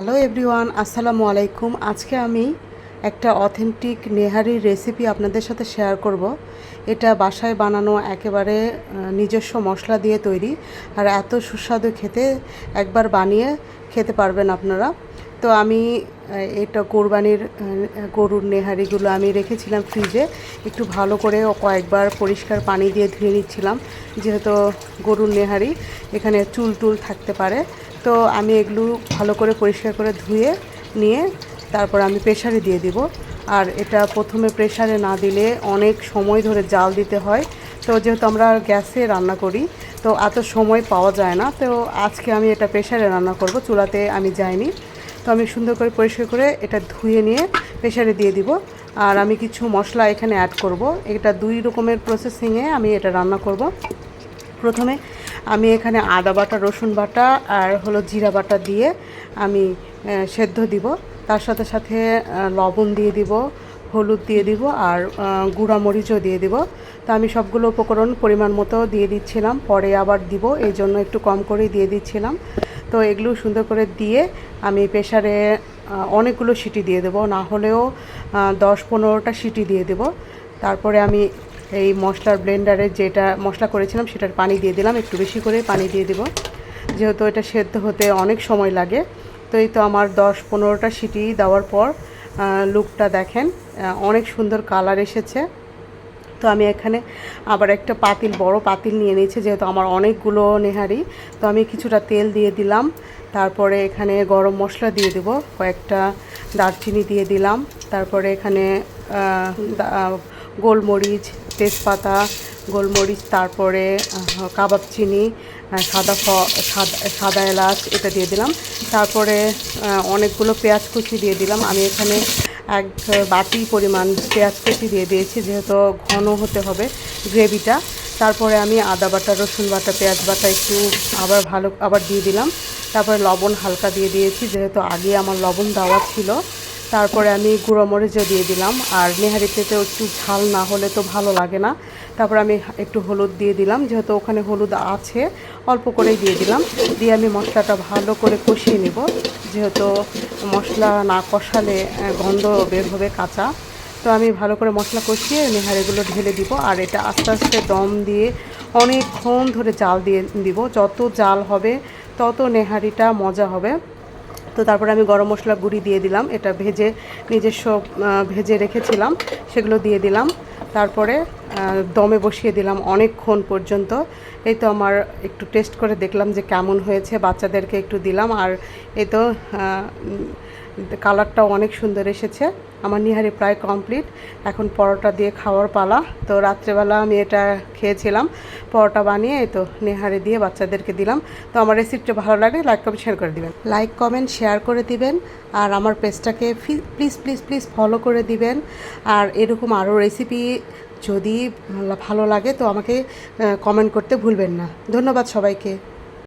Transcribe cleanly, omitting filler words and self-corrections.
Hello everyone, আসসালামু আলাইকুম। আজকে আমি একটা অথেন্টিক নেহারির রেসিপি আপনাদের সাথে শেয়ার করব। এটা বাসায় বানানো, একেবারে নিজস্ব মশলা দিয়ে তৈরি, আর এত সুস্বাদু খেতে, একবার বানিয়ে খেতে পারবেন আপনারা। তো আমি এটা গরুর নেহারিগুলো আমি রেখেছিলাম ফ্রিজে, একটু ভালো করে কয়েকবার পরিষ্কার পানি দিয়ে ধুয়ে নিচ্ছিলাম, যেহেতু গরুর নেহারি এখানে চুল টুল থাকতে পারে। তো আমি এগুলো ভালো করে পরিষ্কার করে ধুয়ে নিয়ে তারপর আমি প্রেসারে দিয়ে দিব। আর এটা প্রথমে প্রেসারে না দিলে অনেক সময় ধরে জাল দিতে হয়। তো যেহেতু আমরা গ্যাসে রান্না করি, তো এত সময় পাওয়া যায় না। তো আজকে আমি এটা প্রেসারে রান্না করব, চুলাতে আমি যাইনি। তো আমি সুন্দর করে পরিষ্কার করে এটা ধুয়ে নিয়ে প্রেসারে দিয়ে দিব। আর আমি কিছু মশলা এখানে অ্যাড করব। এটা দুই রকমের প্রসেসিংয়ে আমি এটা রান্না করব। প্রথমে আমি এখানে আদা বাটা, রসুন বাটা আর জিরা বাটা দিয়ে আমি সেদ্ধ দিব। তার সাথে সাথে লবণ দিয়ে দিব, হলুদ দিয়ে দিব, আর গুঁড়া মরিচও দিয়ে দিব। তো আমি সবগুলো উপকরণ পরিমাণ মতো দিয়ে দিচ্ছিলাম, পরে আবার দিব, এই জন্য একটু কম করেই দিয়ে দিচ্ছিলাম। তো এগুলো সুন্দর করে দিয়ে আমি প্রেসারে অনেকগুলো সিটি দিয়ে দেবো, না হলেও 10-15টা সিটি দিয়ে দেব। তারপরে আমি এই মশলার ব্লেন্ডারে যেটা মশলা করেছিলাম সেটার পানি দিয়ে দিলাম, একটু বেশি করে পানি দিয়ে দেব, যেহেতু এটা সেদ্ধ হতে অনেক সময় লাগে। তো এই তো আমার 10-15টা সিটি দেওয়ার পর লুকটা দেখেন, অনেক সুন্দর কালার এসেছে। তো আমি এখানে আবার একটা বড় পাতিল নিয়ে নিয়েছি, যেহেতু আমার অনেকগুলো নেহারি। তো আমি কিছুটা তেল দিয়ে দিলাম, তারপরে এখানে গরম মশলা দিয়ে দেব, কয়েকটা দারচিনি দিয়ে দিলাম, তারপরে এখানে গোলমরিচ, তেজপাতা, গোলমরিচ, তারপরে কাবাব চিনি, সাদা এলাচ এটা দিয়ে দিলাম। তারপরে অনেকগুলো পেঁয়াজ কুচি দিয়ে দিলাম। আমি এখানে এক বাটি পরিমাণ পেঁয়াজ কুচি দিয়ে দিয়েছি, যেহেতু ঘন হতে হবে গ্রেভিটা। তারপরে আমি আদা বাটা, রসুন বাটা, পেঁয়াজ বাটা একটু আবার দিয়ে দিলাম। তারপরে লবণ হালকা দিয়ে দিয়েছি, যেহেতু আগে আমার লবণ দেওয়া ছিল। তারপরে আমি গুঁড়ো মরিচও দিয়ে দিলাম, আর নেহারিতে তো একটু ঝাল না হলে তো ভালো লাগে না। তারপরে আমি একটু হলুদ দিয়ে দিলাম, যেহেতু ওখানে হলুদ আছে, অল্প করেই দিয়ে দিলাম। দিয়ে আমি মশলাটা ভালো করে কষিয়ে নেব, যেহেতু মশলা না কষালে গন্ধ বের হবে কাঁচা। তো আমি ভালো করে মশলা কষিয়ে নেহারিগুলো ঢেলে দিব, আর এটা আস্তে আস্তে দম দিয়ে অনেকক্ষণ ধরে জাল দিয়ে দিব। যত জাল হবে তত নেহারিটা মজা হবে। তো তারপরে আমি গরম মশলা গুঁড়ি দিয়ে দিলাম, এটা নিজস্ব ভেজে রেখেছিলাম, সেগুলো দিয়ে দিলাম। তারপরে দমে বসিয়ে দিলাম অনেকক্ষণ পর্যন্ত। এই তো আমার একটু টেস্ট করে দেখলাম যে কেমন হয়েছে, বাচ্চাদেরকে একটু দিলাম। আর এই তো কালারটাও অনেক সুন্দর এসেছে। আমার নিহারি প্রায় কমপ্লিট, এখন পরোটা দিয়ে খাওয়ার পালা। তো রাত্রেবেলা আমি এটা খেয়েছিলাম, পরোটা বানিয়ে এই তো নেহারি দিয়ে বাচ্চাদেরকে দিলাম। তো আমার রেসিপিটা ভালো লাগলে লাইক কমেন্ট শেয়ার করে দিবেন, আর আমার পেজটাকে প্লিজ প্লিজ প্লিজ ফলো করে দিবেন। আর এরকম আরও রেসিপি যদি ভালো লাগে তো আমাকে কমেন্ট করতে ভুলবেন না। ধন্যবাদ সবাইকে।